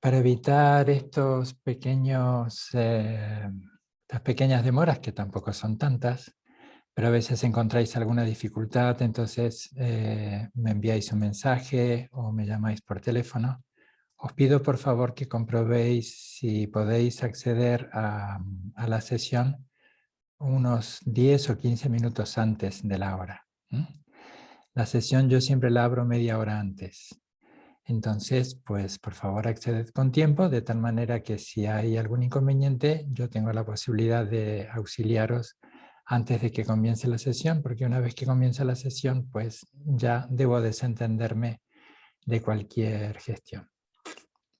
Para evitar estas pequeñas demoras, que tampoco son tantas, pero a veces encontráis alguna dificultad, entonces me enviáis un mensaje o me llamáis por teléfono. Os pido por favor que comprobéis si podéis acceder a la sesión unos 10 o 15 minutos antes de la hora. La sesión yo siempre la abro media hora antes. Entonces, pues por favor acceded con tiempo, de tal manera que si hay algún inconveniente, yo tengo la posibilidad de auxiliaros antes de que comience la sesión, porque una vez que comienza la sesión, pues ya debo desentenderme de cualquier gestión.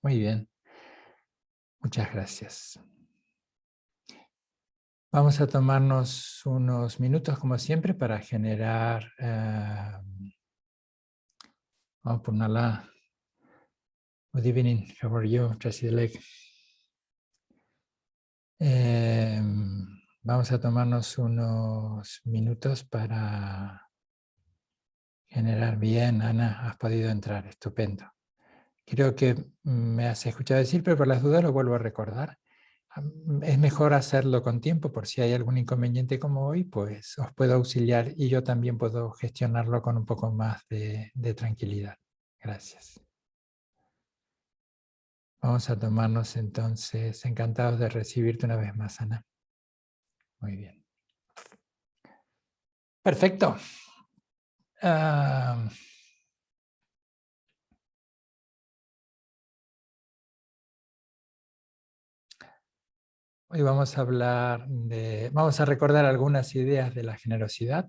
Muy bien, muchas gracias. Vamos a tomarnos unos minutos, como siempre, para generar... Purnala. Good evening, how are you, Tracy-Lake? Vamos a tomarnos unos minutos para generar bien. Ana, has podido entrar, estupendo. Creo que me has escuchado decir, pero por las dudas lo vuelvo a recordar. Es mejor hacerlo con tiempo, por si hay algún inconveniente como hoy, pues os puedo auxiliar y yo también puedo gestionarlo con un poco más de tranquilidad. Gracias. Vamos a tomarnos entonces, encantados de recibirte una vez más, Ana. Muy bien. Perfecto. Hoy vamos a vamos a recordar algunas ideas de la generosidad.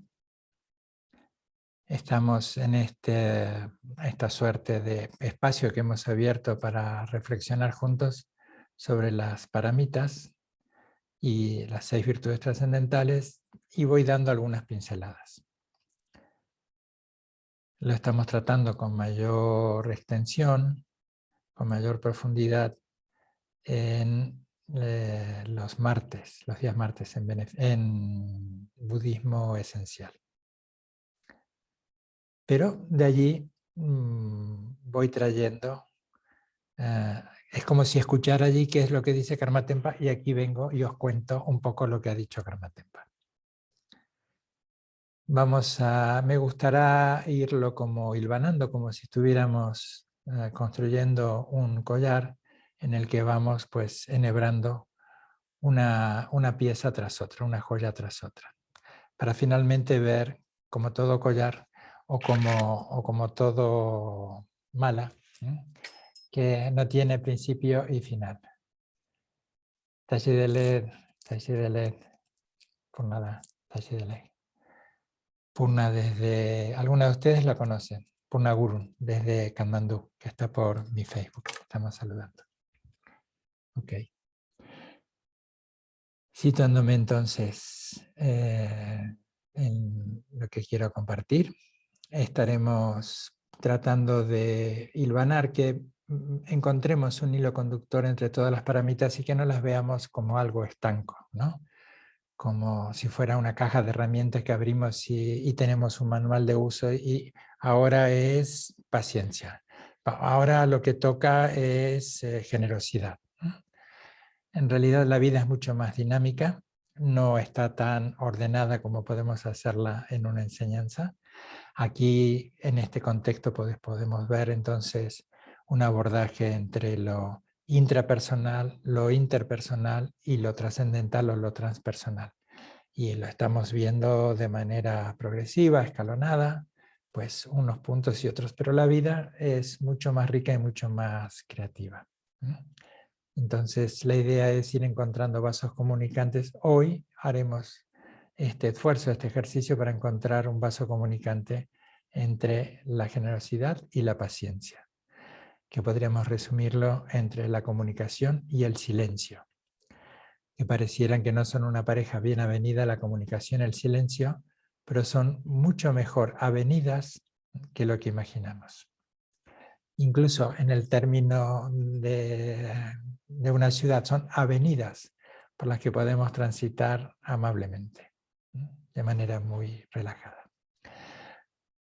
Estamos en esta suerte de espacio que hemos abierto para reflexionar juntos sobre las paramitas y las 6 virtudes trascendentales, y voy dando algunas pinceladas. Lo estamos tratando con mayor extensión, con mayor profundidad en los días martes en budismo esencial. Pero de allí voy trayendo, es como si escuchara allí qué es lo que dice Karma Tempa, y aquí vengo y os cuento un poco lo que ha dicho Karma Tempa. Me gustará irlo como hilvanando, como si estuviéramos construyendo un collar en el que vamos pues enhebrando una pieza tras otra, una joya tras otra, para finalmente ver como todo collar o como todo mala, que no tiene principio y final. Tashi de LED, por nada, Tashi de LED. Purna alguna de ustedes la conocen, Purna Guru, desde Katmandú, que está por mi Facebook, estamos saludando. Ok. Citándome entonces en lo que quiero compartir, estaremos tratando de hilvanar que encontremos un hilo conductor entre todas las paramitas y que no las veamos como algo estanco, ¿no? Como si fuera una caja de herramientas que abrimos y tenemos un manual de uso y ahora es paciencia. Ahora lo que toca es generosidad. En realidad la vida es mucho más dinámica, no está tan ordenada como podemos hacerla en una enseñanza. Aquí, en este contexto, podemos ver entonces un abordaje entre lo intrapersonal, lo interpersonal y lo trascendental o lo transpersonal. Y lo estamos viendo de manera progresiva, escalonada, pues unos puntos y otros, pero la vida es mucho más rica y mucho más creativa. Entonces la idea es ir encontrando vasos comunicantes. Hoy haremos este esfuerzo, este ejercicio para encontrar un vaso comunicante entre la generosidad y la paciencia, que podríamos resumirlo entre la comunicación y el silencio, que parecieran que no son una pareja bien avenida la comunicación y el silencio, pero son mucho mejor avenidas que lo que imaginamos. Incluso en el término de una ciudad, son avenidas por las que podemos transitar amablemente, de manera muy relajada.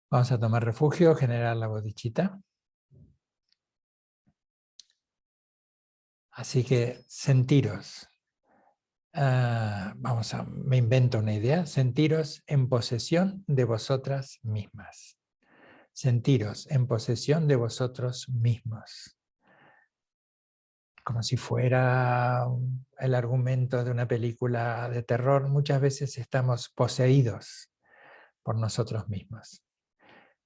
Vamos a tomar refugio, generar la bodichita. Así que sentiros. Me invento una idea. Sentiros en posesión de vosotras mismas. Sentiros en posesión de vosotros mismos. Como si fuera el argumento de una película de terror, muchas veces estamos poseídos por nosotros mismos.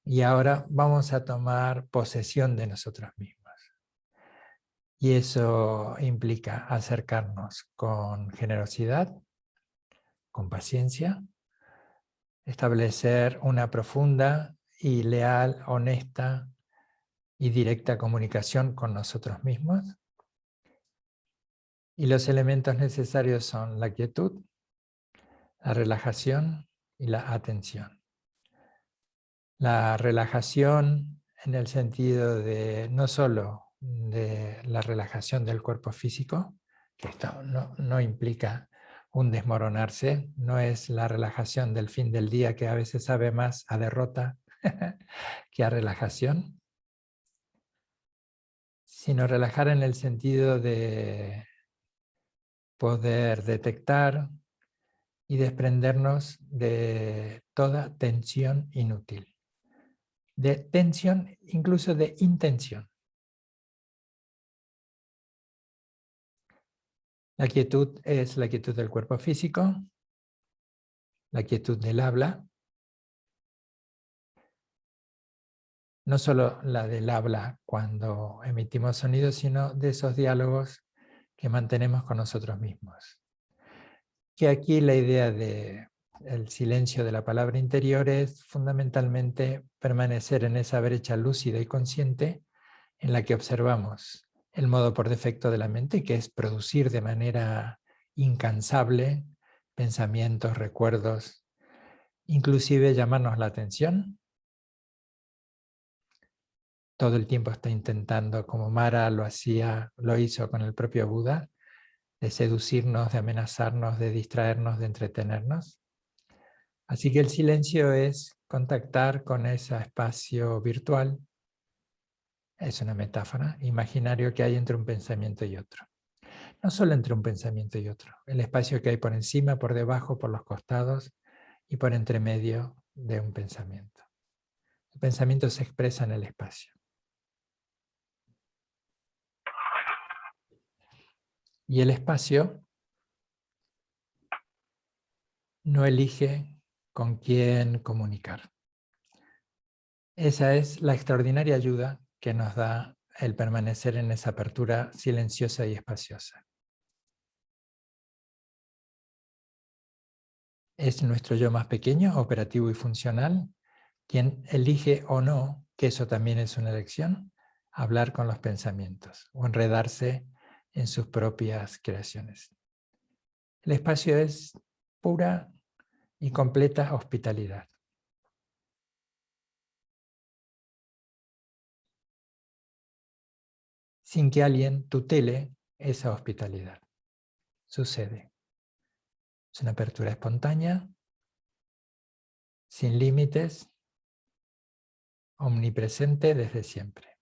Y ahora vamos a tomar posesión de nosotros mismos. Y eso implica acercarnos con generosidad, con paciencia, establecer una profunda y leal, honesta y directa comunicación con nosotros mismos. Y los elementos necesarios son la quietud, la relajación y la atención. La relajación en el sentido de no solo de la relajación del cuerpo físico, que esto no implica un desmoronarse, no es la relajación del fin del día que a veces sabe más a derrota que a relajación, sino relajar en el sentido de poder detectar y desprendernos de toda tensión inútil. De tensión, incluso de intención. La quietud es la quietud del cuerpo físico, la quietud del habla, no solo la del habla cuando emitimos sonidos, sino de esos diálogos que mantenemos con nosotros mismos. Que aquí la idea del silencio de la palabra interior es fundamentalmente permanecer en esa brecha lúcida y consciente en la que observamos el modo por defecto de la mente, que es producir de manera incansable pensamientos, recuerdos, inclusive llamarnos la atención. Todo el tiempo está intentando, como Mara lo hizo con el propio Buda, de seducirnos, de amenazarnos, de distraernos, de entretenernos. Así que el silencio es contactar con ese espacio virtual, es una metáfora, imaginario que hay entre un pensamiento y otro. No solo entre un pensamiento y otro, el espacio que hay por encima, por debajo, por los costados y por entre medio de un pensamiento. El pensamiento se expresa en el espacio. Y el espacio no elige con quién comunicar. Esa es la extraordinaria ayuda que nos da el permanecer en esa apertura silenciosa y espaciosa. Es nuestro yo más pequeño, operativo y funcional, quien elige o no, que eso también es una elección, hablar con los pensamientos o enredarse en sus propias creaciones. El espacio es pura y completa hospitalidad. Sin que alguien tutele esa hospitalidad. Sucede. Es una apertura espontánea, sin límites, omnipresente desde siempre.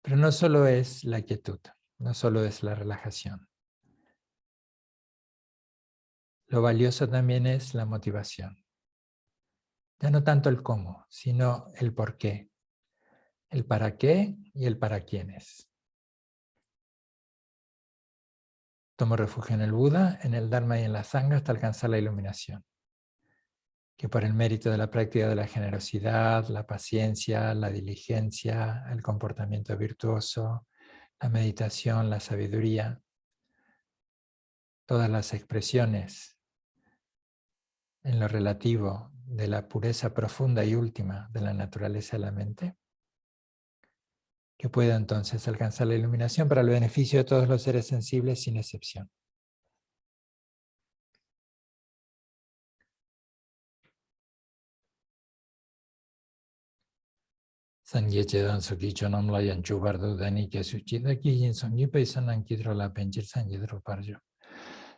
Pero no solo es la quietud, no solo es la relajación. Lo valioso también es la motivación. Ya no tanto el cómo, sino el por qué. El para qué y el para quiénes. Tomo refugio en el Buda, en el Dharma y en la Sangha hasta alcanzar la iluminación. Que por el mérito de la práctica de la generosidad, la paciencia, la diligencia, el comportamiento virtuoso, la meditación, la sabiduría, todas las expresiones en lo relativo de la pureza profunda y última de la naturaleza de la mente, que pueda entonces alcanzar la iluminación para el beneficio de todos los seres sensibles sin excepción. Sangye chedan suki chonam la yanchu bardo dani ke suchi da ki yin songi pe sanan kidro la penchir sangye dro parjo.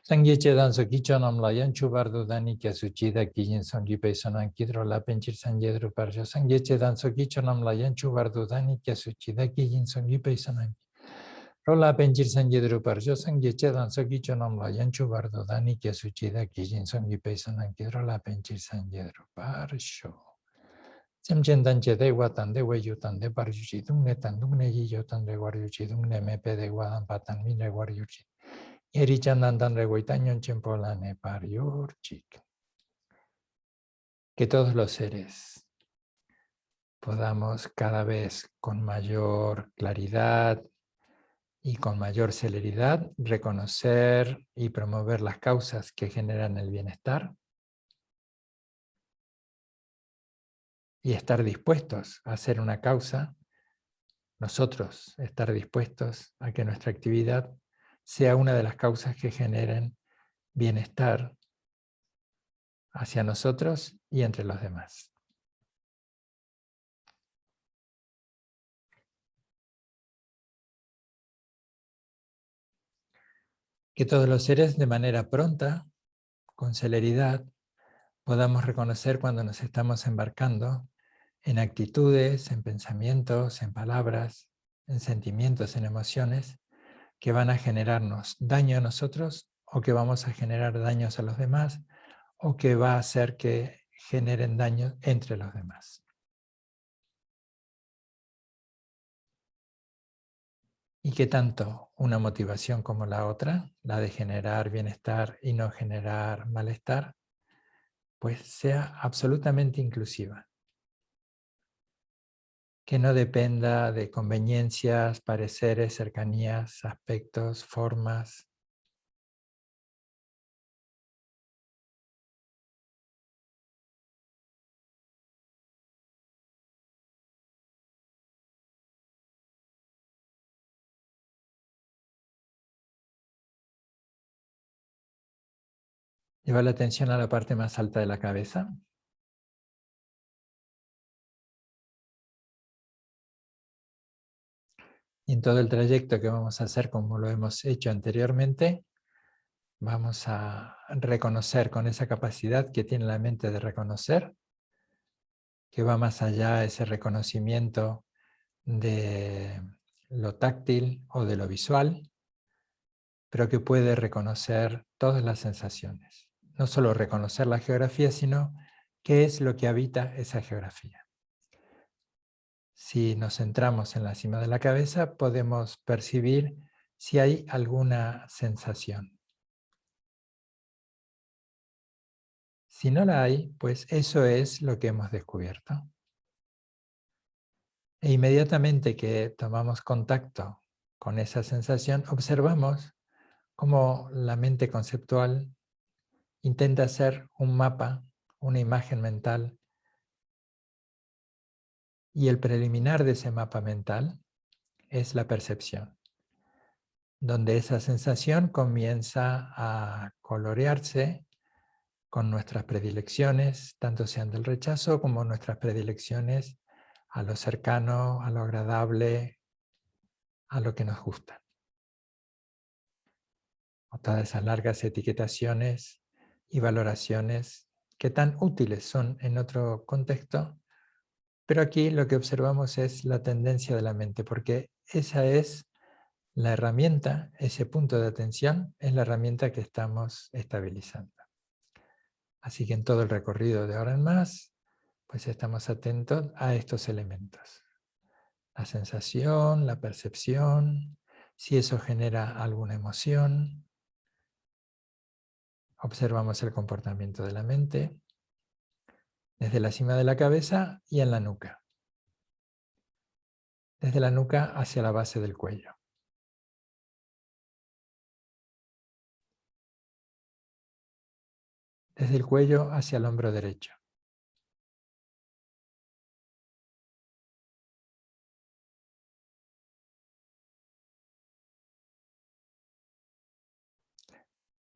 Sangye chedan so kicho namla yan chubardo dani kya suchida kijin songi pesonan kidro la penchir sangye druparjo. Sangye chedan so kicho namla yan chubardo dani kya suchida kijin songi pesonan rola penchir sangye druparjo. Sangye chedan so kicho namla yan chubardo dani kya suchida kijin songi pesonan kidro la penchir sangye druparjo. Semchen dan che de watan de weyu tan de par yuchi dungne tan dungne yi yo tan de war yuchi dungne me pe de wadan patan mi de war yuchi. Eri chandan tan de weitañon chempola ne par yurchik. Que todos los seres podamos cada vez con mayor claridad y con mayor celeridad reconocer y promover las causas que generan el bienestar y estar dispuestos a hacer una causa, nosotros estar dispuestos a que nuestra actividad sea una de las causas que generen bienestar hacia nosotros y entre los demás. Que todos los seres de manera pronta, con celeridad, podamos reconocer cuando nos estamos embarcando en actitudes, en pensamientos, en palabras, en sentimientos, en emociones que van a generarnos daño a nosotros o que vamos a generar daños a los demás o que va a hacer que generen daño entre los demás. Y que tanto una motivación como la otra, la de generar bienestar y no generar malestar, pues sea absolutamente inclusiva. Que no dependa de conveniencias, pareceres, cercanías, aspectos, formas. Lleva la atención a la parte más alta de la cabeza. Y en todo el trayecto que vamos a hacer, como lo hemos hecho anteriormente, vamos a reconocer con esa capacidad que tiene la mente de reconocer, que va más allá de ese reconocimiento de lo táctil o de lo visual, pero que puede reconocer todas las sensaciones. No solo reconocer la geografía, sino qué es lo que habita esa geografía. Si nos centramos en la cima de la cabeza, podemos percibir si hay alguna sensación. Si no la hay, pues eso es lo que hemos descubierto. E inmediatamente que tomamos contacto con esa sensación, observamos cómo la mente conceptual intenta hacer un mapa, una imagen mental, y el preliminar de ese mapa mental es la percepción, donde esa sensación comienza a colorearse con nuestras predilecciones, tanto sean del rechazo como nuestras predilecciones a lo cercano, a lo agradable, a lo que nos gusta. O todas esas largas etiquetaciones y valoraciones que tan útiles son en otro contexto, pero aquí lo que observamos es la tendencia de la mente, porque esa es la herramienta, ese punto de atención es la herramienta que estamos estabilizando. Así que en todo el recorrido de ahora en más, pues estamos atentos a estos elementos. La sensación, la percepción, si eso genera alguna emoción. Observamos el comportamiento de la mente desde la cima de la cabeza y en la nuca. Desde la nuca hacia la base del cuello. Desde el cuello hacia el hombro derecho.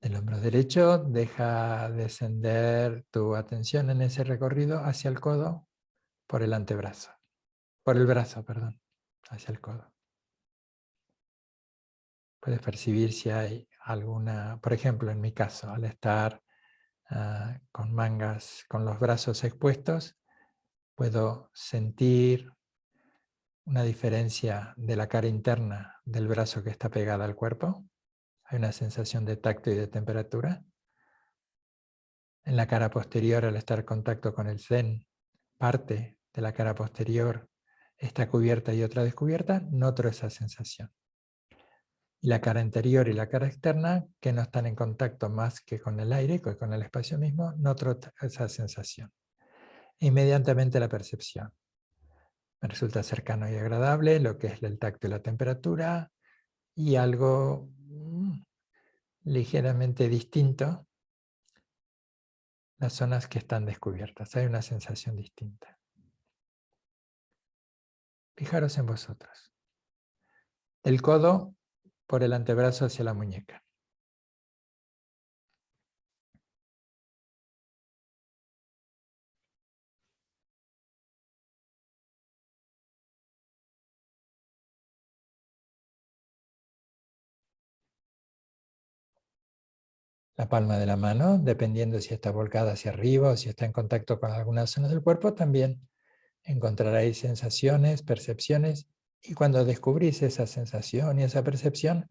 Del hombro derecho deja descender tu atención en ese recorrido hacia el codo por el antebrazo. Por el brazo, perdón, hacia el codo. Puedes percibir si hay alguna, por ejemplo, en mi caso, al estar con mangas, con los brazos expuestos, puedo sentir una diferencia de la cara interna del brazo que está pegada al cuerpo. Hay una sensación de tacto y de temperatura. En la cara posterior, al estar en contacto con el zen, parte de la cara posterior está cubierta y otra descubierta, noto esa sensación. Y la cara interior y la cara externa, que no están en contacto más que con el aire, que con el espacio mismo, noto esa sensación. Inmediatamente la percepción. Me resulta cercano y agradable lo que es el tacto y la temperatura, y algo ligeramente distinto, las zonas que están descubiertas. Hay una sensación distinta. Fijaros en vosotros. El codo por el antebrazo hacia la muñeca. La palma de la mano, dependiendo si está volcada hacia arriba o si está en contacto con algunas zonas del cuerpo, también encontraréis sensaciones, percepciones, y cuando descubrís esa sensación y esa percepción,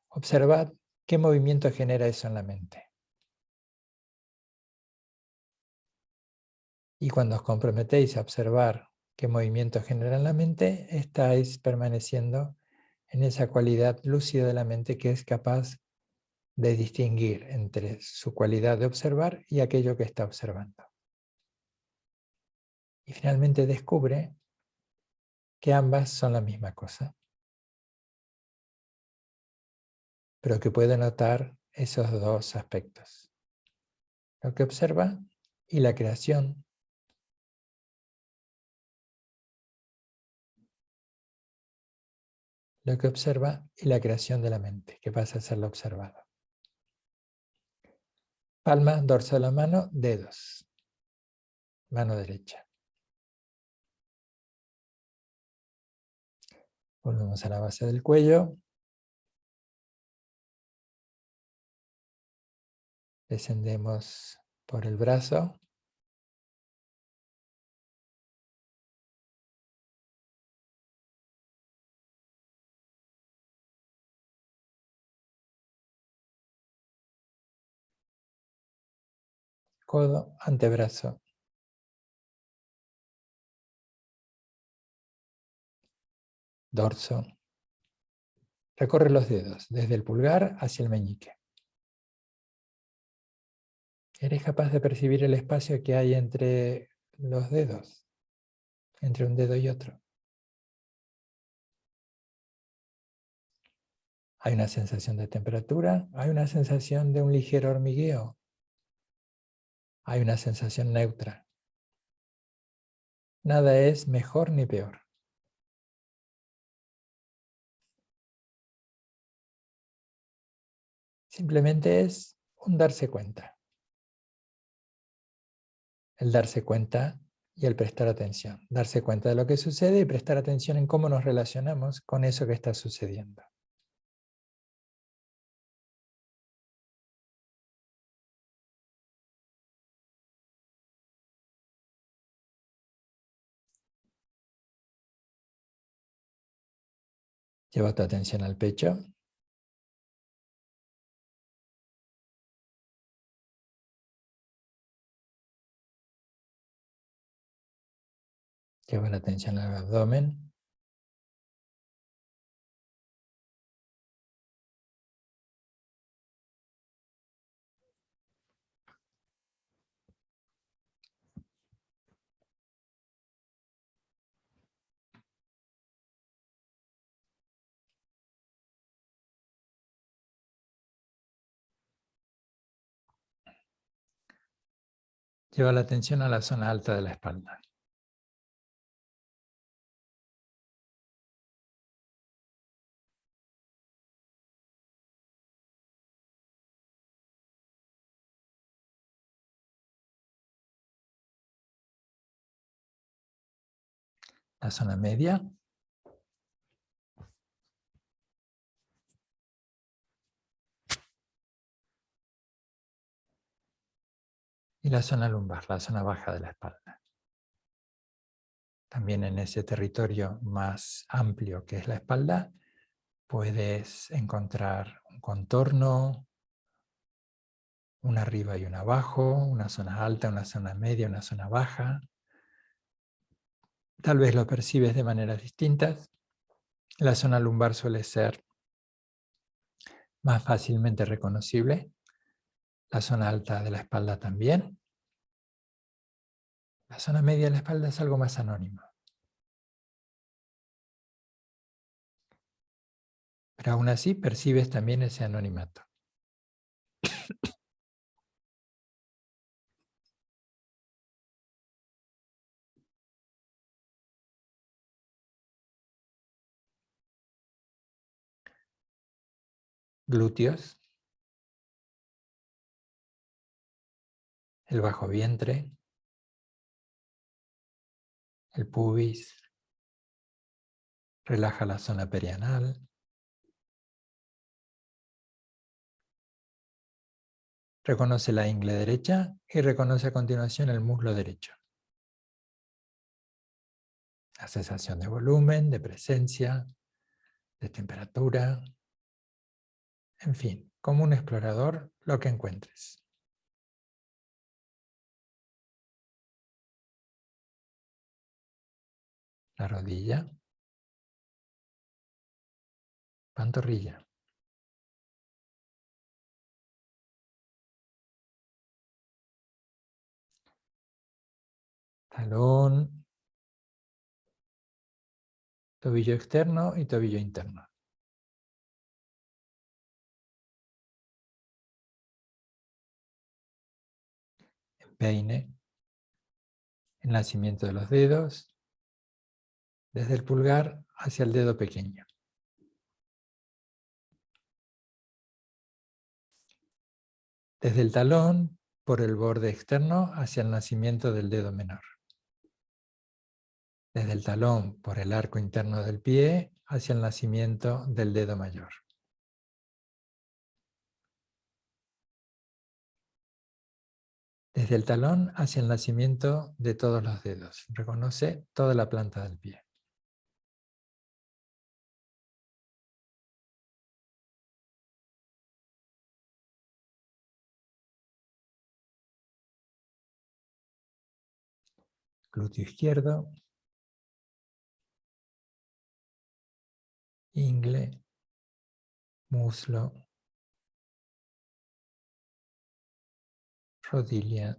observad qué movimiento genera eso en la mente. Y cuando os comprometéis a observar qué movimiento genera en la mente, estáis permaneciendo en esa cualidad lúcida de la mente que es capaz de distinguir entre su cualidad de observar y aquello que está observando. Y finalmente descubre que ambas son la misma cosa, pero que puede notar esos dos aspectos: lo que observa y la creación. Lo que observa y la creación de la mente, que pasa a ser lo observado. Palma, dorso de la mano, dedos. Mano derecha. Volvemos a la base del cuello. Descendemos por el brazo. Codo, antebrazo. Dorso. Recorre los dedos, desde el pulgar hacia el meñique. ¿Eres capaz de percibir el espacio que hay entre los dedos? Entre un dedo y otro. Hay una sensación de temperatura, hay una sensación de un ligero hormigueo, hay una sensación neutra. Nada es mejor ni peor. Simplemente es un darse cuenta. El darse cuenta y el prestar atención. Darse cuenta de lo que sucede y prestar atención en cómo nos relacionamos con eso que está sucediendo. Lleva tu atención al pecho. Lleva la atención al abdomen. Lleva la atención a la zona alta de la espalda. La zona media. y la zona lumbar, la zona baja de la espalda. También en ese territorio más amplio que es la espalda, puedes encontrar un contorno, una arriba y una abajo, una zona alta, una zona media, una zona baja. Tal vez lo percibes de maneras distintas. La zona lumbar suele ser más fácilmente reconocible. La zona alta de la espalda también. La zona media de la espalda es algo más anónimo. Pero aún así percibes también ese anonimato. Glúteos, el bajo vientre, el pubis, relaja la zona perianal. Reconoce la ingle derecha y reconoce a continuación el muslo derecho. La sensación de volumen, de presencia, de temperatura, en fin, como un explorador, lo que encuentres. La rodilla, pantorrilla, talón, tobillo externo y tobillo interno. Empeine, el nacimiento de los dedos, desde el pulgar hacia el dedo pequeño. Desde el talón, por el borde externo, hacia el nacimiento del dedo menor. Desde el talón, por el arco interno del pie, hacia el nacimiento del dedo mayor. Desde el talón hacia el nacimiento de todos los dedos. Reconoce toda la planta del pie. Glúteo izquierdo, ingle, muslo, rodilla,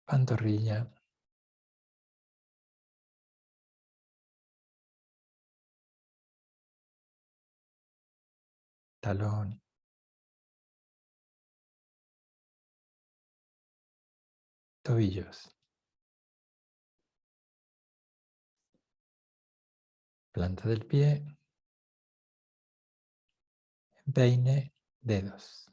pantorrilla, talón, tobillos, planta del pie, empeine, dedos.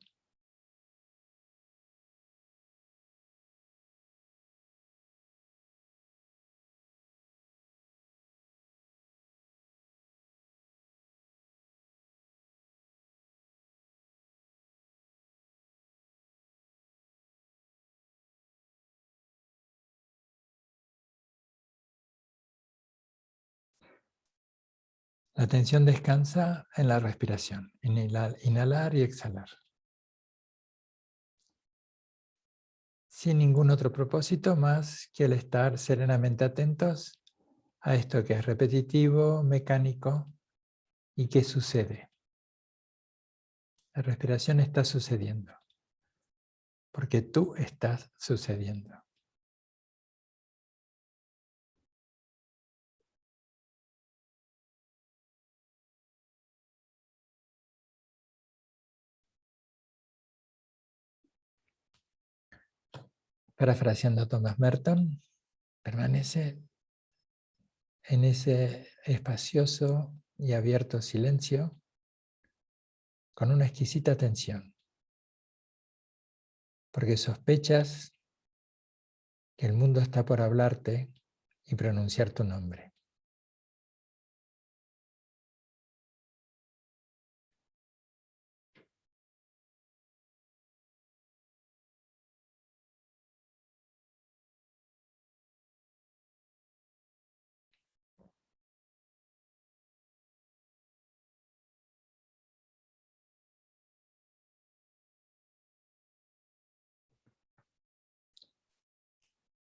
La atención descansa en la respiración. Inhalar y exhalar. Sin ningún otro propósito más que el estar serenamente atentos a esto que es repetitivo, mecánico y que sucede. La respiración está sucediendo, porque tú estás sucediendo. Parafraseando a Thomas Merton, permanece en ese espacioso y abierto silencio con una exquisita atención, porque sospechas que el mundo está por hablarte y pronunciar tu nombre.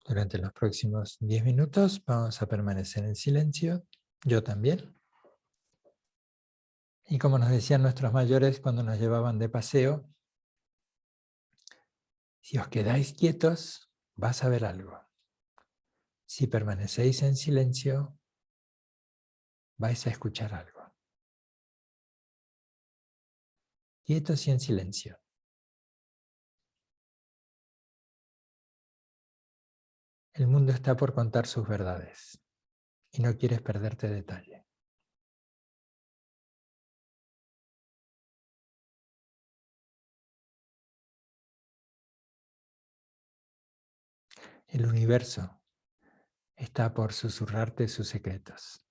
Durante los próximos 10 minutos vamos a permanecer en silencio, yo también. Y como nos decían nuestros mayores cuando nos llevaban de paseo, si os quedáis quietos, vas a ver algo. Si permanecéis en silencio, vais a escuchar algo. Quietos y en silencio. El mundo está por contar sus verdades y no quieres perderte detalle. El universo está por susurrarte sus secretos.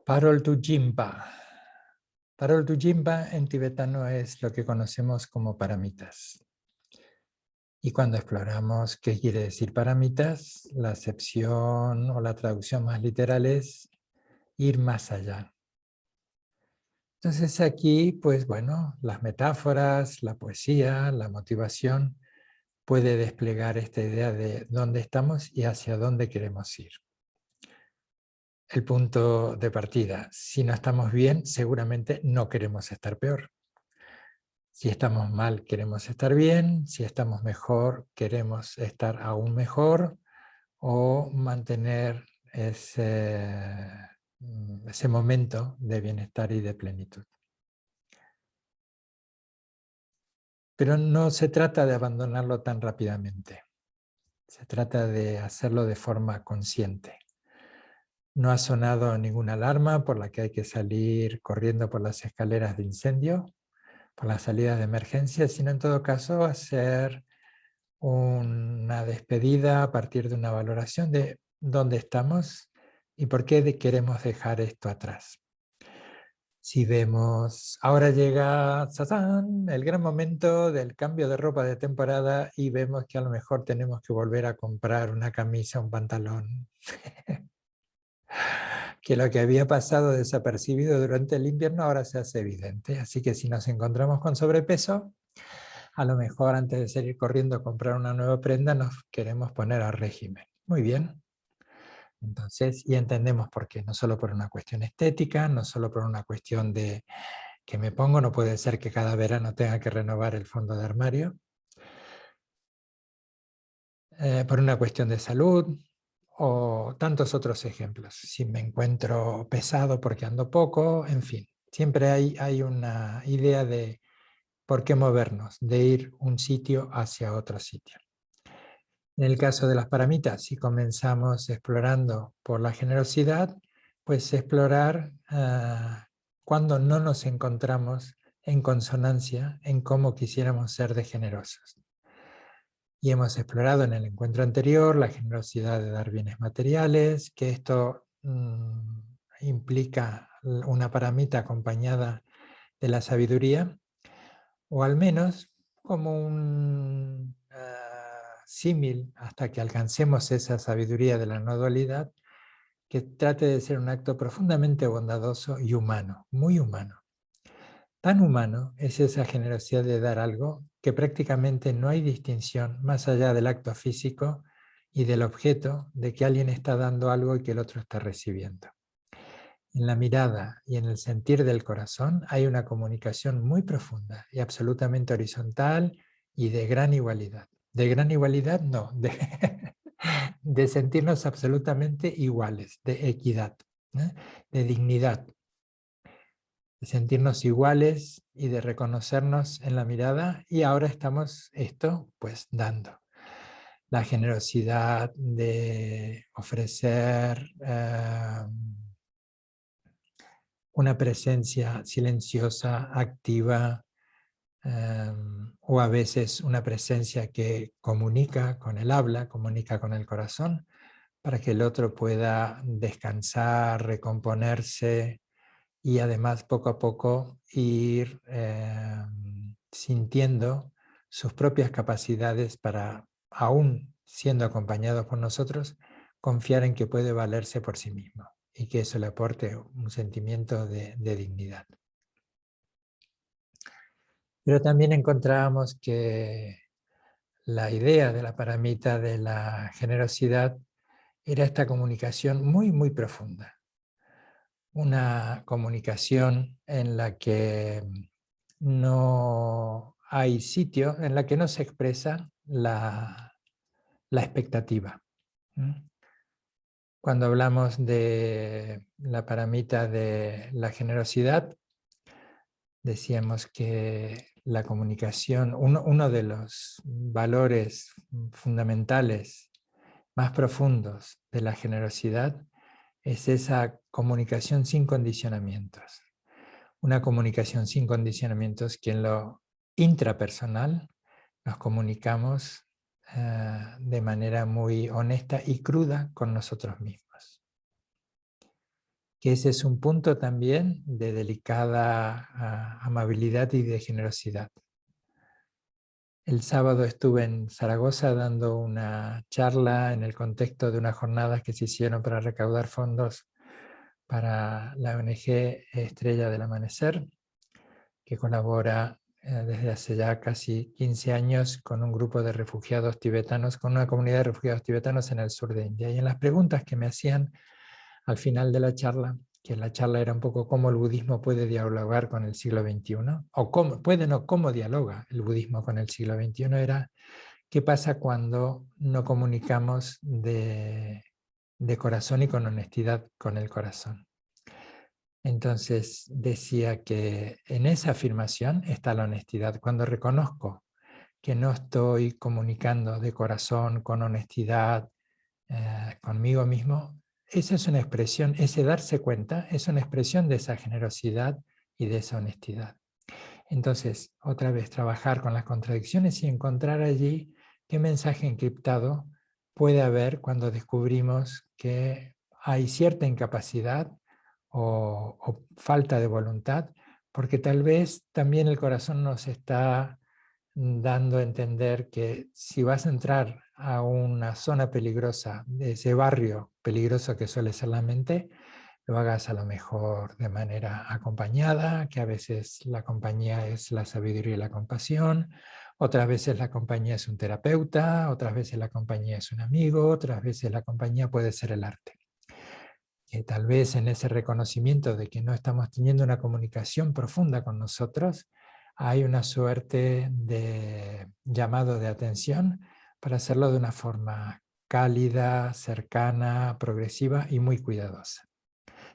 Paroltujimpa. Paroltujimpa en tibetano es lo que conocemos como paramitas. Y cuando exploramos qué quiere decir paramitas, la acepción o la traducción más literal es ir más allá. Entonces aquí, pues bueno, las metáforas, la poesía, la motivación puede desplegar esta idea de dónde estamos y hacia dónde queremos ir. El punto de partida, si no estamos bien, seguramente no queremos estar peor. Si estamos mal, queremos estar bien. Si estamos mejor, queremos estar aún mejor o mantener ese momento de bienestar y de plenitud. Pero no se trata de abandonarlo tan rápidamente. Se trata de hacerlo de forma consciente. No ha sonado ninguna alarma por la que hay que salir corriendo por las escaleras de incendio, por las salidas de emergencia, sino en todo caso hacer una despedida a partir de una valoración de dónde estamos y por qué queremos dejar esto atrás. Si vemos, ahora llega ¡zazán!, el gran momento del cambio de ropa de temporada y vemos que a lo mejor tenemos que volver a comprar una camisa, un pantalón, que lo que había pasado desapercibido durante el invierno ahora se hace evidente. Así que si nos encontramos con sobrepeso, a lo mejor antes de salir corriendo a comprar una nueva prenda nos queremos poner a régimen. Muy bien. Entonces, y entendemos por qué, no solo por una cuestión estética, no solo por una cuestión de que me pongo, no puede ser que cada verano tenga que renovar el fondo de armario, por una cuestión de salud o tantos otros ejemplos. Si me encuentro pesado porque ando poco, en fin, siempre hay una idea de por qué movernos, de ir un sitio hacia otro sitio. En el caso de las paramitas, si comenzamos explorando por la generosidad, pues explorar cuando no nos encontramos en consonancia en cómo quisiéramos ser de generosos. Y hemos explorado en el encuentro anterior la generosidad de dar bienes materiales, que esto implica una paramita acompañada de la sabiduría, o al menos como un símil hasta que alcancemos esa sabiduría de la no dualidad, que trate de ser un acto profundamente bondadoso y humano, muy humano. Tan humano es esa generosidad de dar algo que prácticamente no hay distinción más allá del acto físico y del objeto de que alguien está dando algo y que el otro está recibiendo. En la mirada y en el sentir del corazón hay una comunicación muy profunda y absolutamente horizontal y de gran igualdad. De gran igualdad no, de sentirnos absolutamente iguales, de equidad, ¿eh? De dignidad, de sentirnos iguales y de reconocernos en la mirada, y ahora estamos esto pues dando. La generosidad de ofrecer una presencia silenciosa, activa, o a veces una presencia que comunica con el habla, comunica con el corazón, para que el otro pueda descansar, recomponerse y además poco a poco ir sintiendo sus propias capacidades para, aún siendo acompañado por nosotros, confiar en que puede valerse por sí mismo y que eso le aporte un sentimiento de dignidad. Pero también encontrábamos que la idea de la paramita de la generosidad era esta comunicación muy, muy profunda. Una comunicación en la que no hay sitio, en la que no se expresa la expectativa. Cuando hablamos de la paramita de la generosidad, decíamos que la comunicación, uno de los valores fundamentales más profundos de la generosidad es esa comunicación sin condicionamientos. Una comunicación sin condicionamientos que en lo intrapersonal nos comunicamos de manera muy honesta y cruda con nosotros mismos. que ese es un punto también de delicada amabilidad y de generosidad. El sábado estuve en Zaragoza dando una charla en el contexto de unas jornadas que se hicieron para recaudar fondos para la ONG Estrella del Amanecer, que colabora desde hace ya casi 15 años con un grupo de refugiados tibetanos, con una comunidad de refugiados tibetanos en el sur de India. Y en las preguntas que me hacían al final de la charla, que la charla era un poco cómo el budismo puede dialogar con el siglo XXI, o cómo dialoga el budismo con el siglo XXI, era qué pasa cuando no comunicamos de corazón y con honestidad con el corazón. Entonces decía que en esa afirmación está la honestidad. Cuando reconozco que no estoy comunicando de corazón, con honestidad, conmigo mismo, esa es una expresión, ese darse cuenta es una expresión de esa generosidad y de esa honestidad. Entonces, otra vez, trabajar con las contradicciones y encontrar allí qué mensaje encriptado puede haber cuando descubrimos que hay cierta incapacidad o falta de voluntad, porque tal vez también el corazón nos está dando a entender que si vas a entrar a una zona peligrosa, de ese barrio peligroso que suele ser la mente, lo hagas a lo mejor de manera acompañada, que a veces la compañía es la sabiduría y la compasión, otras veces la compañía es un terapeuta, otras veces la compañía es un amigo, otras veces la compañía puede ser el arte. Que tal vez en ese reconocimiento de que no estamos teniendo una comunicación profunda con nosotros, hay una suerte de llamado de atención para hacerlo de una forma cálida, cercana, progresiva y muy cuidadosa.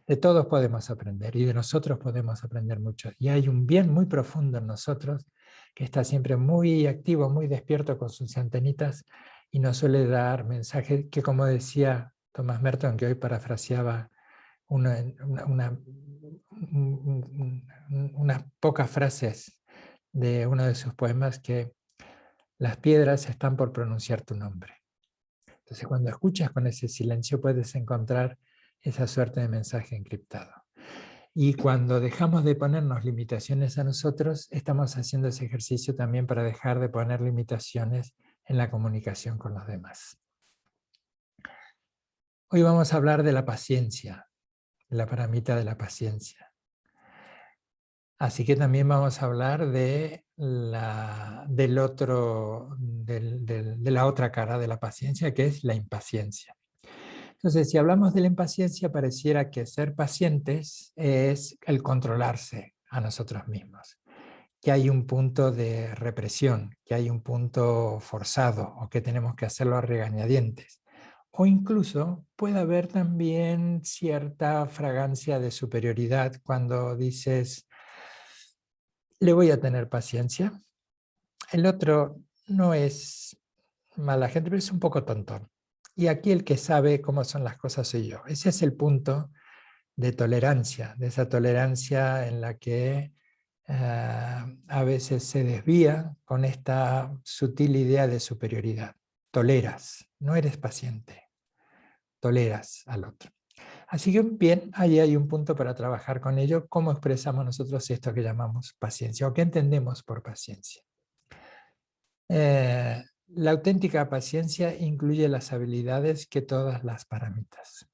De todos podemos aprender y de nosotros podemos aprender mucho. Y hay un bien muy profundo en nosotros que está siempre muy activo, muy despierto con sus antenitas y nos suele dar mensajes que, como decía Thomas Merton, que hoy parafraseaba unas pocas frases de uno de sus poemas, que las piedras están por pronunciar tu nombre. Entonces, cuando escuchas con ese silencio puedes encontrar esa suerte de mensaje encriptado. Y cuando dejamos de ponernos limitaciones a nosotros, estamos haciendo ese ejercicio también para dejar de poner limitaciones en la comunicación con los demás. Hoy vamos a hablar de la paciencia, de la paramita de la paciencia. Así que también vamos a hablar de la otra cara de la paciencia, que es la impaciencia. Entonces, si hablamos de la impaciencia, pareciera que ser pacientes es el controlarse a nosotros mismos, que hay un punto de represión, que hay un punto forzado o que tenemos que hacerlo a regañadientes. O incluso puede haber también cierta fragancia de superioridad cuando dices, le voy a tener paciencia. El otro no es mala gente, pero es un poco tontón. Y aquí el que sabe cómo son las cosas soy yo. Ese es el punto de tolerancia, de esa tolerancia en la que a veces se desvía con esta sutil idea de superioridad. Toleras, no eres paciente, toleras al otro. Así que bien, ahí hay un punto para trabajar con ello, cómo expresamos nosotros esto que llamamos paciencia o qué entendemos por paciencia. La auténtica paciencia incluye las habilidades que todas las paramitas.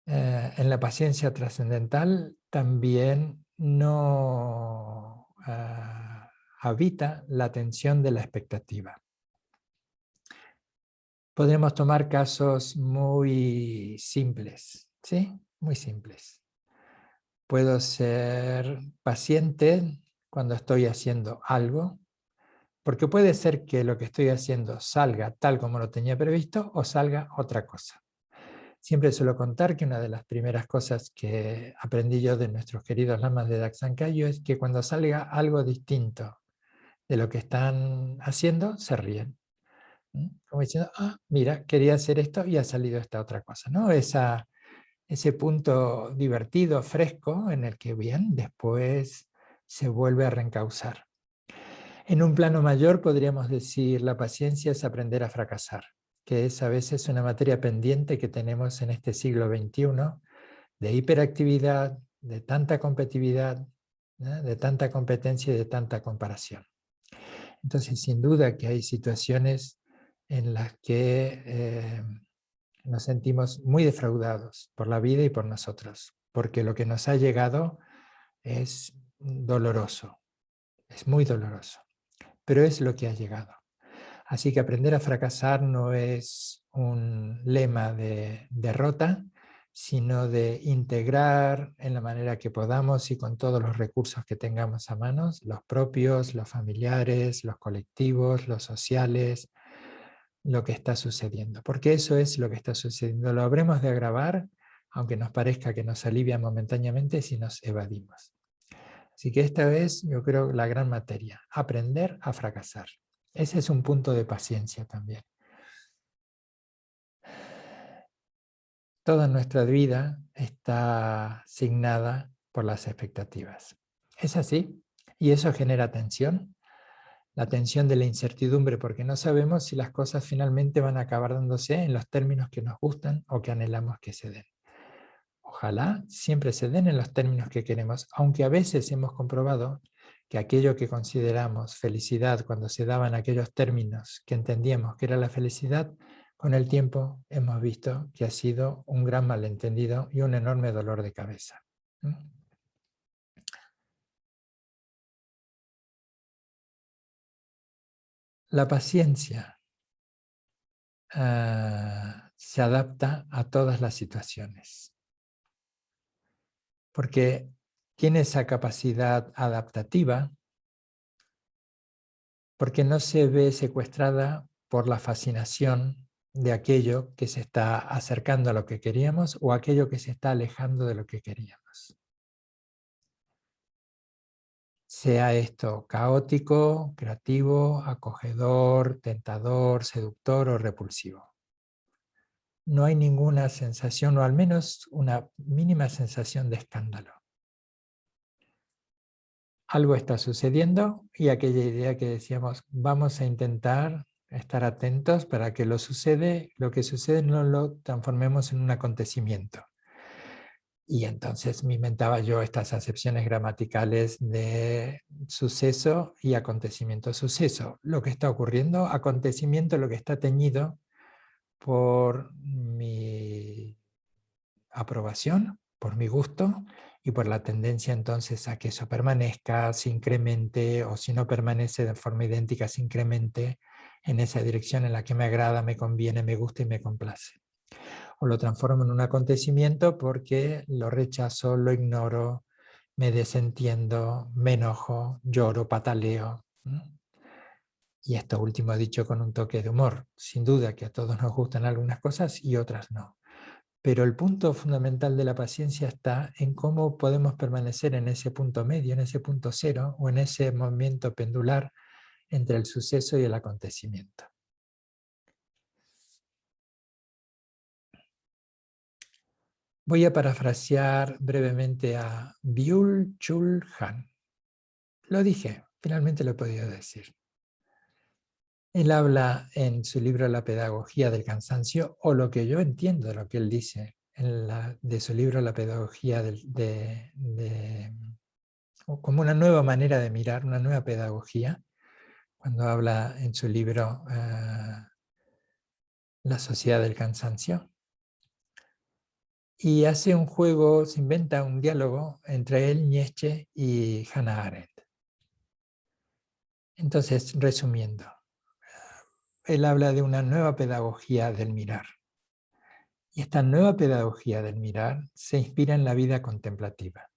En la paciencia trascendental también no habita la tensión de la expectativa. Podemos tomar casos muy simples, ¿sí? Muy simples. Puedo ser paciente cuando estoy haciendo algo, porque puede ser que lo que estoy haciendo salga tal como lo tenía previsto o salga otra cosa. Siempre suelo contar que una de las primeras cosas que aprendí yo de nuestros queridos lamas de Dakshan Kagyu es que cuando salga algo distinto de lo que están haciendo, se ríen. Como diciendo, mira, quería hacer esto y ha salido esta otra cosa, ¿no? Ese punto divertido, fresco, en el que bien, después se vuelve a reencauzar. En un plano mayor podríamos decir la paciencia es aprender a fracasar, que es a veces una materia pendiente que tenemos en este siglo XXI, de hiperactividad, de tanta competitividad, ¿no? De tanta competencia y de tanta comparación. Entonces, sin duda que hay situaciones en las que nos sentimos muy defraudados por la vida y por nosotros, porque lo que nos ha llegado es doloroso, es muy doloroso, pero es lo que ha llegado. Así que aprender a fracasar no es un lema de derrota, sino de integrar en la manera que podamos y con todos los recursos que tengamos a manos, los propios, los familiares, los colectivos, los sociales, lo que está sucediendo. Porque eso es lo que está sucediendo. Lo habremos de agravar, aunque nos parezca que nos alivia momentáneamente si nos evadimos. Así que esta es, yo creo, la gran materia, aprender a fracasar. Ese es un punto de paciencia también. Toda nuestra vida está asignada por las expectativas. Es así, y eso genera tensión, la tensión de la incertidumbre, porque no sabemos si las cosas finalmente van a acabar dándose en los términos que nos gustan o que anhelamos que se den. Ojalá siempre se den en los términos que queremos, aunque a veces hemos comprobado que aquello que consideramos felicidad cuando se daban aquellos términos que entendíamos que era la felicidad, con el tiempo hemos visto que ha sido un gran malentendido y un enorme dolor de cabeza. La paciencia se adapta a todas las situaciones, porque tiene esa capacidad adaptativa porque no se ve secuestrada por la fascinación de aquello que se está acercando a lo que queríamos o aquello que se está alejando de lo que queríamos. Sea esto caótico, creativo, acogedor, tentador, seductor o repulsivo. No hay ninguna sensación, o al menos una mínima sensación de escándalo. Algo está sucediendo y aquella idea que decíamos, vamos a intentar estar atentos para que lo que sucede no lo transformemos en un acontecimiento. Y entonces me inventaba yo estas acepciones gramaticales de suceso y acontecimiento. Suceso, lo que está ocurriendo; acontecimiento, lo que está teñido por mi aprobación, por mi gusto y por la tendencia entonces a que eso permanezca, se incremente, o si no permanece de forma idéntica, se incremente en esa dirección en la que me agrada, me conviene, me gusta y me complace. O lo transformo en un acontecimiento porque lo rechazo, lo ignoro, me desentiendo, me enojo, lloro, pataleo. Y esto último dicho con un toque de humor. Sin duda que a todos nos gustan algunas cosas y otras no. Pero el punto fundamental de la paciencia está en cómo podemos permanecer en ese punto medio, en ese punto cero, o en ese movimiento pendular entre el suceso y el acontecimiento. Voy a parafrasear brevemente a Byul-Chul Han. Lo dije, finalmente lo he podido decir. Él habla en su libro La pedagogía del cansancio, o lo que yo entiendo de lo que él dice de su libro La pedagogía como una nueva manera de mirar, una nueva pedagogía, cuando habla en su libro La sociedad del cansancio. Y hace un juego, se inventa un diálogo entre él, Nietzsche y Hannah Arendt. Entonces, resumiendo, él habla de una nueva pedagogía del mirar. Y esta nueva pedagogía del mirar se inspira en la vida contemplativa.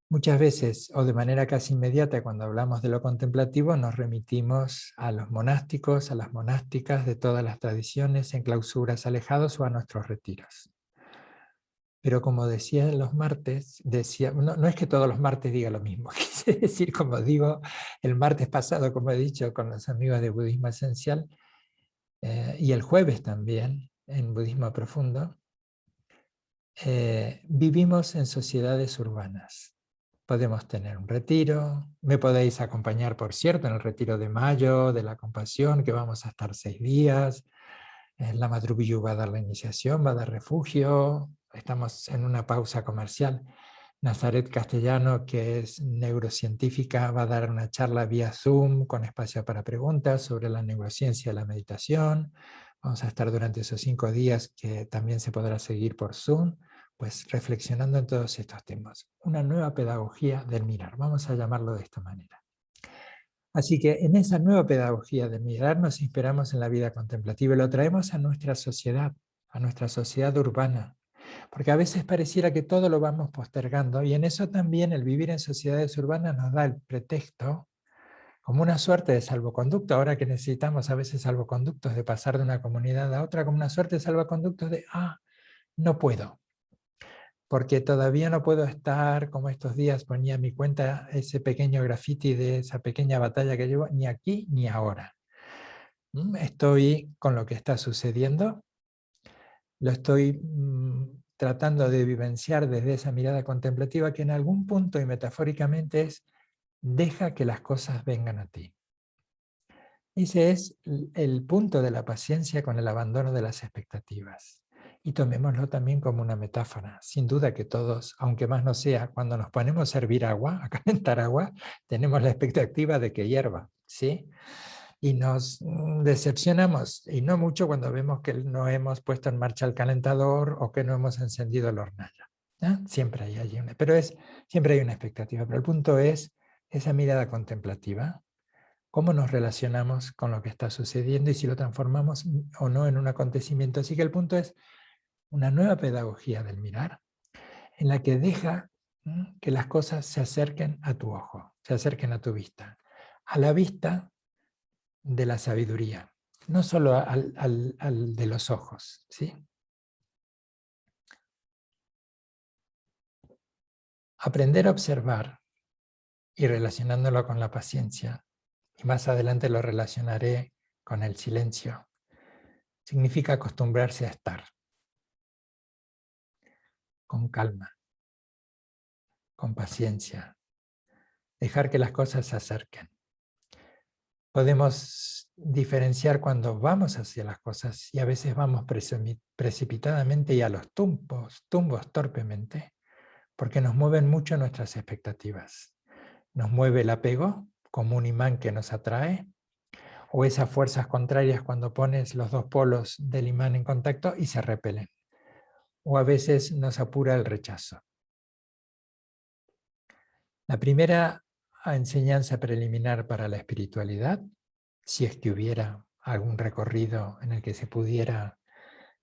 Muchas veces, o de manera casi inmediata, cuando hablamos de lo contemplativo, nos remitimos a los monásticos, a las monásticas de todas las tradiciones, en clausuras, alejados, o a nuestros retiros. Pero como decía en los martes, no es que todos los martes diga lo mismo, quise decir, como digo, el martes pasado, como he dicho, con los amigos de Budismo Esencial, y el jueves también, en Budismo Profundo, vivimos en sociedades urbanas. Podemos tener un retiro, me podéis acompañar, por cierto, en el retiro de mayo, de la compasión, que vamos a estar 6 días. La Madrubillu va a dar la iniciación, va a dar refugio, estamos en una pausa comercial. Nazaret Castellano, que es neurocientífica, va a dar una charla vía Zoom con espacio para preguntas sobre la neurociencia y la meditación. Vamos a estar durante esos 5 días, que también se podrá seguir por Zoom, pues reflexionando en todos estos temas. Una nueva pedagogía del mirar, vamos a llamarlo de esta manera. Así que en esa nueva pedagogía del mirar nos inspiramos en la vida contemplativa y lo traemos a nuestra sociedad urbana, porque a veces pareciera que todo lo vamos postergando, y en eso también el vivir en sociedades urbanas nos da el pretexto, como una suerte de salvoconducto, ahora que necesitamos a veces salvoconductos de pasar de una comunidad a otra, como una suerte de salvoconductos de, no puedo, porque todavía no puedo estar, como estos días ponía en mi cuenta ese pequeño graffiti de esa pequeña batalla que llevo, ni aquí ni ahora. Estoy con lo que está sucediendo, lo estoy tratando de vivenciar desde esa mirada contemplativa que en algún punto y metafóricamente es, deja que las cosas vengan a ti. Ese es el punto de la paciencia con el abandono de las expectativas. Y tomémoslo también como una metáfora. Sin duda que todos, aunque más no sea, cuando nos ponemos a hervir agua, a calentar agua, tenemos la expectativa de que hierva, ¿sí? Y nos decepcionamos, y no mucho cuando vemos que no hemos puesto en marcha el calentador o que no hemos encendido la hornalla. Siempre hay una, siempre hay una expectativa, pero el punto es esa mirada contemplativa, cómo nos relacionamos con lo que está sucediendo y si lo transformamos o no en un acontecimiento. Así que el punto es una nueva pedagogía del mirar, en la que deja que las cosas se acerquen a tu ojo, se acerquen a tu vista. A la vista de la sabiduría, no solo al de los ojos, ¿sí? Aprender a observar y relacionándolo con la paciencia, y más adelante lo relacionaré con el silencio, significa acostumbrarse a estar con calma, con paciencia, dejar que las cosas se acerquen. Podemos diferenciar cuando vamos hacia las cosas y a veces vamos precipitadamente y a los tumbos torpemente, porque nos mueven mucho nuestras expectativas. Nos mueve el apego como un imán que nos atrae, o esas fuerzas contrarias cuando pones los dos polos del imán en contacto y se repelen. O a veces nos apura el rechazo. La primera enseñanza preliminar para la espiritualidad, si es que hubiera algún recorrido en el que se pudiera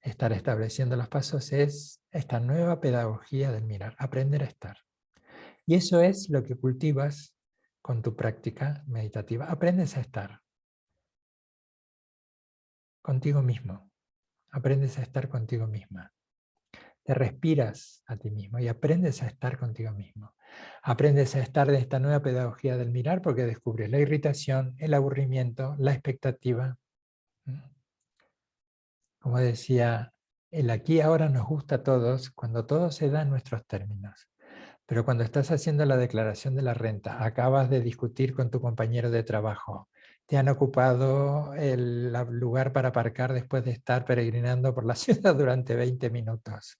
estar estableciendo los pasos, es esta nueva pedagogía del mirar, aprender a estar. Y eso es lo que cultivas con tu práctica meditativa. Aprendes a estar contigo mismo, aprendes a estar contigo misma. Te respiras a ti mismo y aprendes a estar contigo mismo. Aprendes a estar de esta nueva pedagogía del mirar porque descubres la irritación, el aburrimiento, la expectativa. Como decía, el aquí y ahora nos gusta a todos cuando todo se da en nuestros términos. Pero cuando estás haciendo la declaración de la renta, acabas de discutir con tu compañero de trabajo, te han ocupado el lugar para aparcar después de estar peregrinando por la ciudad durante 20 minutos.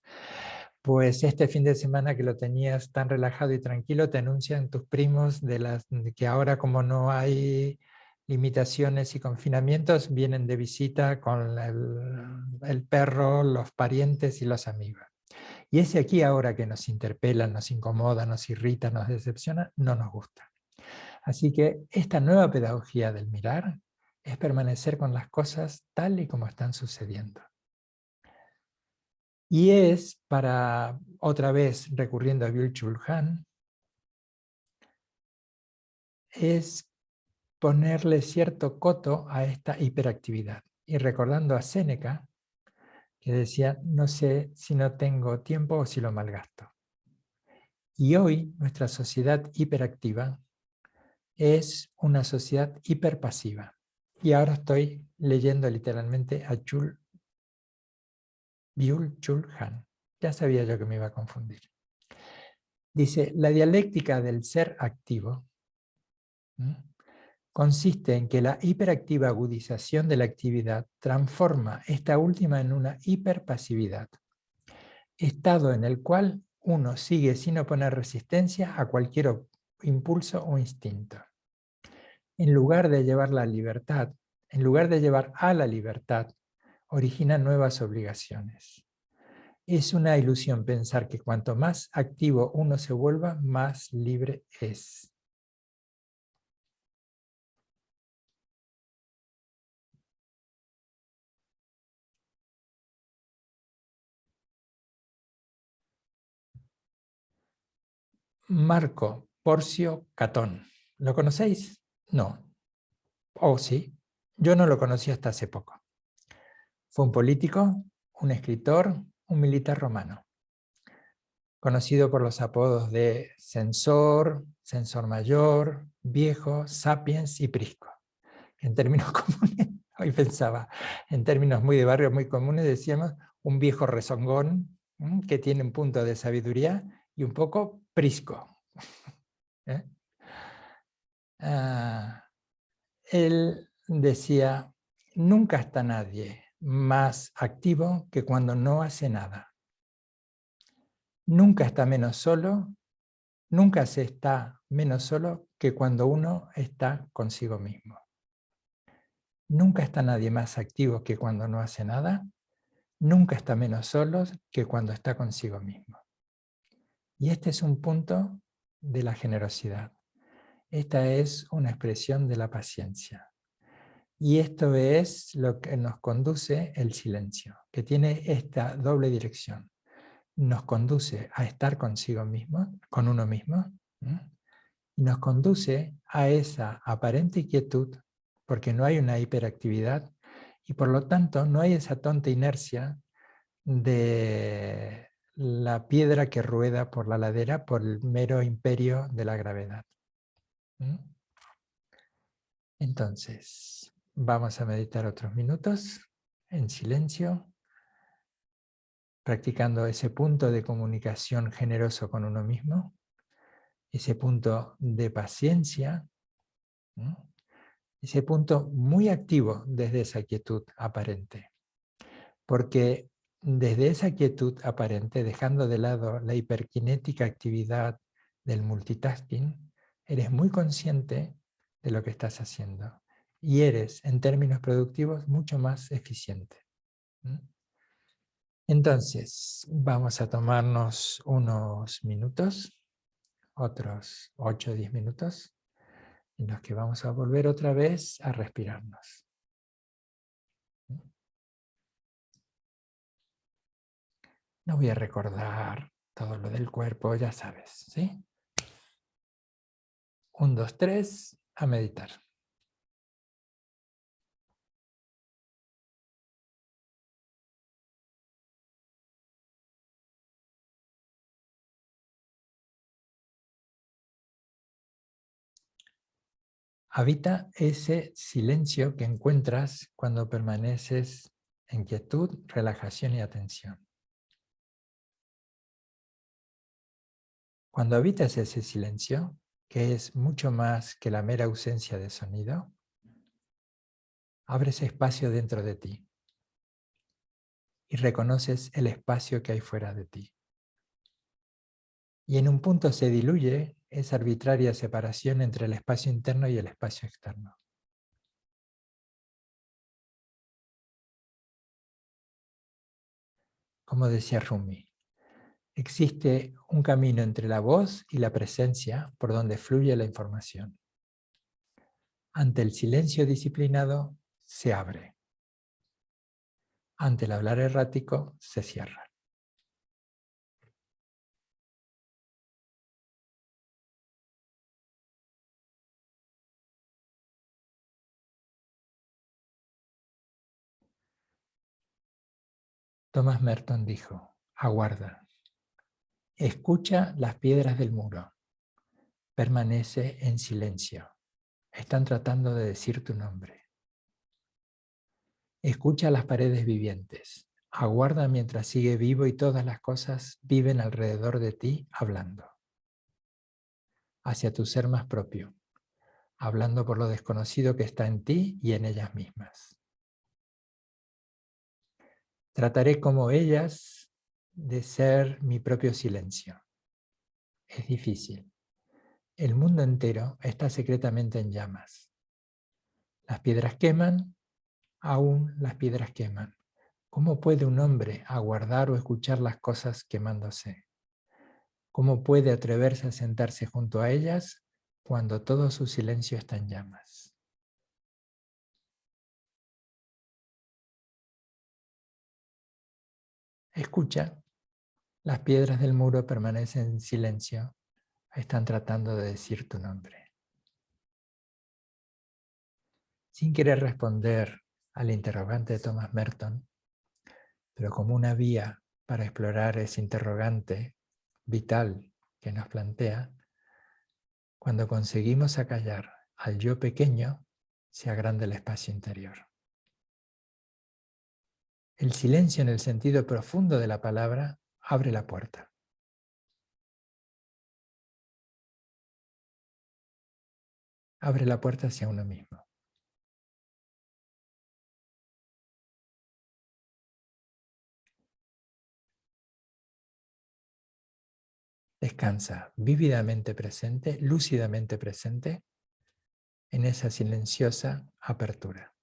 Pues este fin de semana que lo tenías tan relajado y tranquilo, te anuncian tus primos de que ahora, como no hay limitaciones y confinamientos, vienen de visita con el perro, los parientes y los amigos. Y ese aquí ahora que nos interpela, nos incomoda, nos irrita, nos decepciona, no nos gusta. Así que esta nueva pedagogía del mirar es permanecer con las cosas tal y como están sucediendo. Y es para, otra vez recurriendo a Byung-Chul Han, es ponerle cierto coto a esta hiperactividad. Y recordando a Séneca, que decía, no sé si no tengo tiempo o si lo malgasto. Y hoy nuestra sociedad hiperactiva es una sociedad hiperpasiva. Y ahora estoy leyendo literalmente a Byung-Chul Han. Ya sabía yo que me iba a confundir. Dice, la dialéctica del ser activo consiste en que la hiperactiva agudización de la actividad transforma esta última en una hiperpasividad, estado en el cual uno sigue sin oponer resistencia a cualquier impulso o instinto. En lugar de llevar la libertad, en lugar de llevar a la libertad, origina nuevas obligaciones. Es una ilusión pensar que cuanto más activo uno se vuelva, más libre es. Marco Porcio Catón. ¿Lo conocéis? No. Oh, sí. Yo no lo conocí hasta hace poco. Fue un político, un escritor, un militar romano, conocido por los apodos de Censor, Censor Mayor, Viejo, Sapiens y Prisco. En términos comunes, hoy pensaba, en términos muy de barrio, muy comunes, decíamos un viejo rezongón que tiene un punto de sabiduría y un poco prisco. ¿Eh? Él decía, nunca está nadie más activo que cuando no hace nada. Nunca está menos solo, nunca se está menos solo que cuando uno está consigo mismo. Nunca está nadie más activo que cuando no hace nada, nunca está menos solo que cuando está consigo mismo. Y este es un punto de la generosidad. Esta es una expresión de la paciencia. Y esto es lo que nos conduce el silencio, que tiene esta doble dirección. Nos conduce a estar consigo mismo, con uno mismo, y nos conduce a esa aparente quietud, porque no hay una hiperactividad, y por lo tanto no hay esa tonta inercia de la piedra que rueda por la ladera por el mero imperio de la gravedad. Entonces, vamos a meditar otros minutos en silencio, practicando ese punto de comunicación generoso con uno mismo, ese punto de paciencia, ese punto muy activo desde esa quietud aparente. Porque desde esa quietud aparente, dejando de lado la hiperkinética actividad del multitasking, eres muy consciente de lo que estás haciendo y eres, en términos productivos, mucho más eficiente. Entonces, vamos a tomarnos unos minutos, otros 8 o 10 minutos, en los que vamos a volver otra vez a respirarnos. No voy a recordar todo lo del cuerpo, ya sabes, ¿sí? 1, 2, 3, a meditar. Habita ese silencio que encuentras cuando permaneces en quietud, relajación y atención. Cuando habitas ese silencio, que es mucho más que la mera ausencia de sonido, abres espacio dentro de ti y reconoces el espacio que hay fuera de ti. Y en un punto se diluye esa arbitraria separación entre el espacio interno y el espacio externo. Como decía Rumi, existe un camino entre la voz y la presencia por donde fluye la información. Ante el silencio disciplinado, se abre. Ante el hablar errático, se cierra. Thomas Merton dijo, aguarda. Escucha las piedras del muro. Permanece en silencio. Están tratando de decir tu nombre. Escucha las paredes vivientes. Aguarda mientras sigue vivo y todas las cosas viven alrededor de ti hablando. Hacia tu ser más propio, hablando por lo desconocido que está en ti y en ellas mismas. Trataré como ellas de ser mi propio silencio. Es difícil. El mundo entero está secretamente en llamas. Las piedras queman, aún las piedras queman. ¿Cómo puede un hombre aguardar o escuchar las cosas quemándose? ¿Cómo puede atreverse a sentarse junto a ellas cuando todo su silencio está en llamas? Escucha, las piedras del muro permanecen en silencio, están tratando de decir tu nombre. Sin querer responder al interrogante de Thomas Merton, pero como una vía para explorar ese interrogante vital que nos plantea, cuando conseguimos acallar al yo pequeño, se agranda el espacio interior. El silencio en el sentido profundo de la palabra abre la puerta. Abre la puerta hacia uno mismo. Descansa vívidamente presente, lúcidamente presente en esa silenciosa apertura.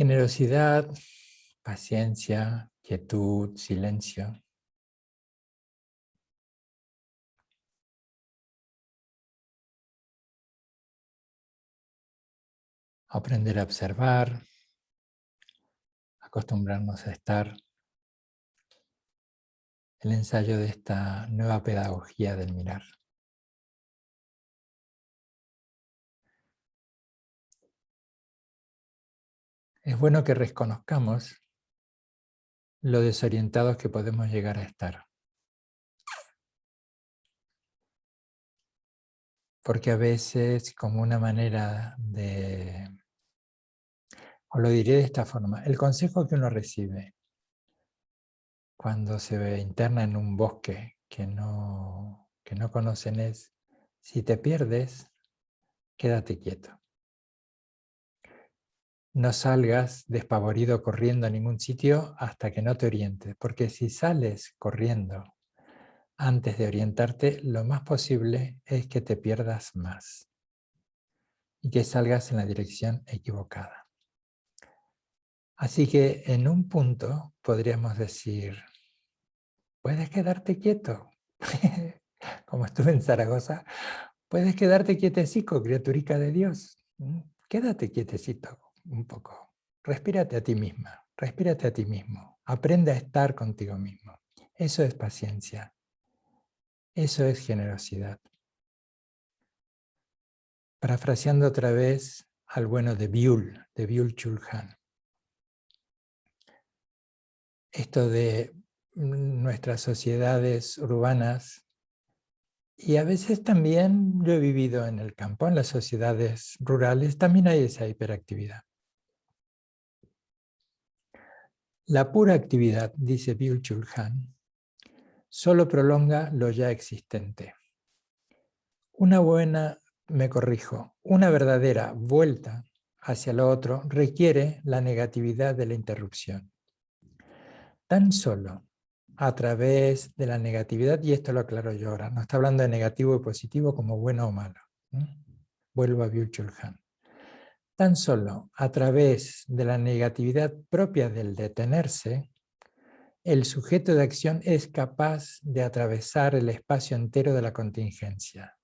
Generosidad, paciencia, quietud, silencio. Aprender a observar, acostumbrarnos a estar. El ensayo de esta nueva pedagogía del mirar. Es bueno que reconozcamos lo desorientados que podemos llegar a estar. Porque a veces, como una manera de... Os lo diré de esta forma. El consejo que uno recibe cuando se interna en un bosque que no conocen es: si te pierdes, quédate quieto. No salgas despavorido corriendo a ningún sitio hasta que no te orientes, porque si sales corriendo antes de orientarte, lo más posible es que te pierdas más y que salgas en la dirección equivocada. Así que en un punto podríamos decir: puedes quedarte quieto. Como estuve en Zaragoza, puedes quedarte quietecico, criaturica de Dios. Quédate quietecito un poco. Respírate a ti misma, respírate a ti mismo. Aprende a estar contigo mismo. Eso es paciencia. Eso es generosidad. Parafraseando otra vez al bueno de Byul-Chul Han. Esto de nuestras sociedades urbanas, y a veces también yo he vivido en el campo, en las sociedades rurales, también hay esa hiperactividad. La pura actividad, dice Byul-Chul Han, solo prolonga lo ya existente. Una verdadera vuelta hacia lo otro requiere la negatividad de la interrupción. Tan solo a través de la negatividad, y esto lo aclaro yo ahora, no está hablando de negativo y positivo como bueno o malo. Vuelvo a Byul-Chul Han. Tan solo a través de la negatividad propia del detenerse, el sujeto de acción es capaz de atravesar el espacio entero de la contingencia,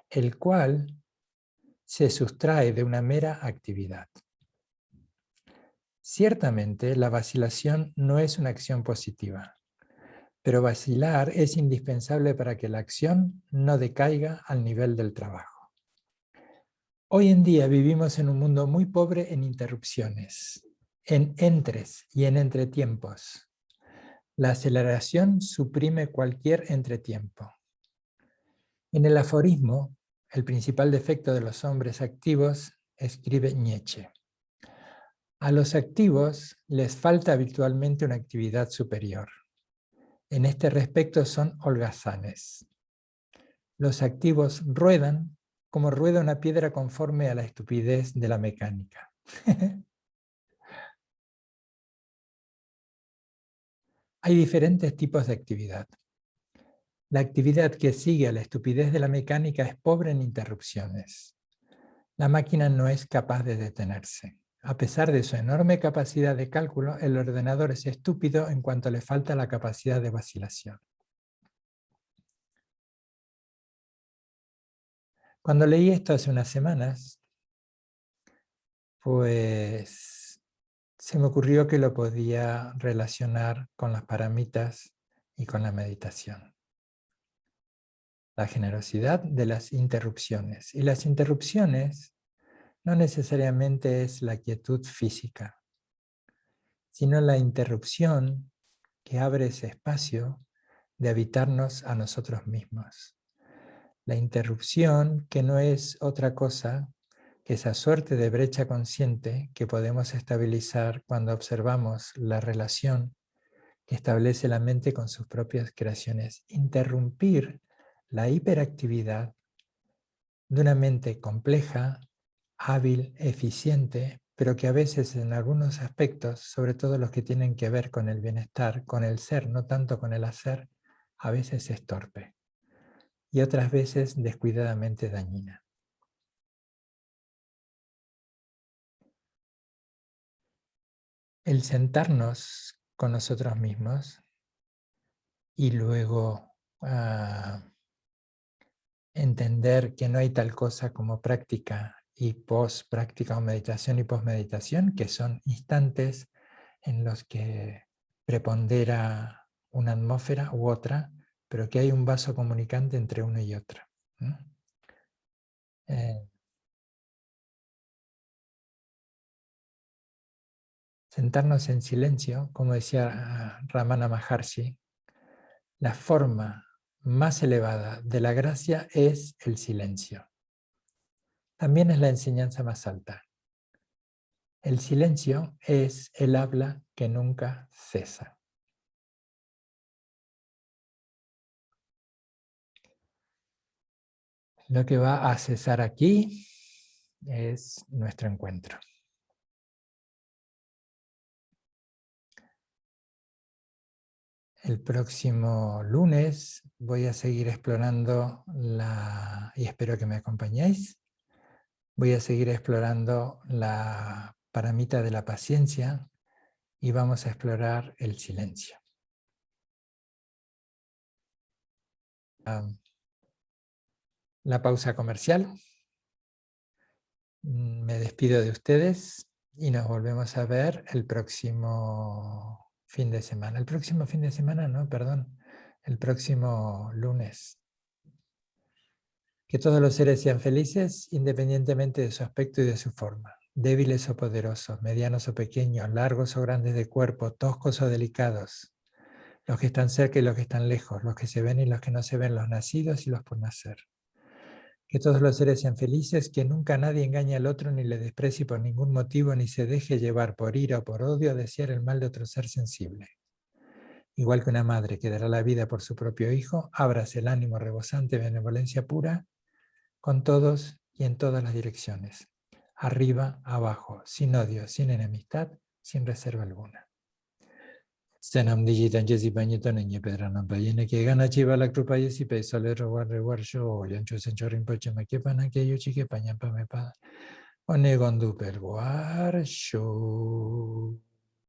el cual se sustrae de una mera actividad. Ciertamente, la vacilación no es una acción positiva, pero vacilar es indispensable para que la acción no decaiga al nivel del trabajo. Hoy en día vivimos en un mundo muy pobre en interrupciones, en entres y en entretiempos. La aceleración suprime cualquier entretiempo. En el aforismo, el principal defecto de los hombres activos, escribe Nietzsche: a los activos les falta habitualmente una actividad superior. En este respecto son holgazanes. Los activos ruedan como rueda una piedra conforme a la estupidez de la mecánica. Hay diferentes tipos de actividad. La actividad que sigue a la estupidez de la mecánica es pobre en interrupciones. La máquina no es capaz de detenerse. A pesar de su enorme capacidad de cálculo, el ordenador es estúpido en cuanto le falta la capacidad de vacilación. Cuando leí esto hace unas semanas, pues se me ocurrió que lo podía relacionar con las paramitas y con la meditación. La generosidad de las interrupciones. Y las interrupciones no necesariamente es la quietud física, sino la interrupción que abre ese espacio de habitarnos a nosotros mismos. La interrupción que no es otra cosa que esa suerte de brecha consciente que podemos estabilizar cuando observamos la relación que establece la mente con sus propias creaciones. Interrumpir la hiperactividad de una mente compleja, hábil, eficiente, pero que a veces en algunos aspectos, sobre todo los que tienen que ver con el bienestar, con el ser, no tanto con el hacer, a veces es torpe y otras veces descuidadamente dañina. el sentarnos con nosotros mismos y luego entender que no hay tal cosa como práctica y post-práctica o meditación y post-meditación, que son instantes en los que prepondera una atmósfera u otra, pero que hay un vaso comunicante entre una y otra. Sentarnos en silencio, como decía Ramana Maharshi, la forma más elevada de la gracia es el silencio. También es la enseñanza más alta. El silencio es el habla que nunca cesa. Lo que va a cesar aquí es nuestro encuentro. El próximo lunes voy a seguir explorando y espero que me acompañéis. Voy a seguir explorando la paramita de la paciencia y vamos a explorar el silencio. La pausa comercial. Me despido de ustedes y nos volvemos a ver el próximo fin de semana. El próximo fin de semana, no, perdón. El próximo lunes. Que todos los seres sean felices independientemente de su aspecto y de su forma. Débiles o poderosos, medianos o pequeños, largos o grandes de cuerpo, toscos o delicados. Los que están cerca y los que están lejos, los que se ven y los que no se ven, los nacidos y los por nacer. Que todos los seres sean felices, que nunca nadie engañe al otro ni le desprecie por ningún motivo, ni se deje llevar por ira o por odio a desear el mal de otro ser sensible. Igual que una madre que dará la vida por su propio hijo, ábrase el ánimo rebosante de benevolencia pura con todos y en todas las direcciones. Arriba, abajo, sin odio, sin enemistad, sin reserva alguna. Senam digitan jesi bañeton en pedranam payene que gana chiva la crupa y si pe solero war show yancho senchorin poche me que pana que yo chique paña pa me pa one gondu per war show.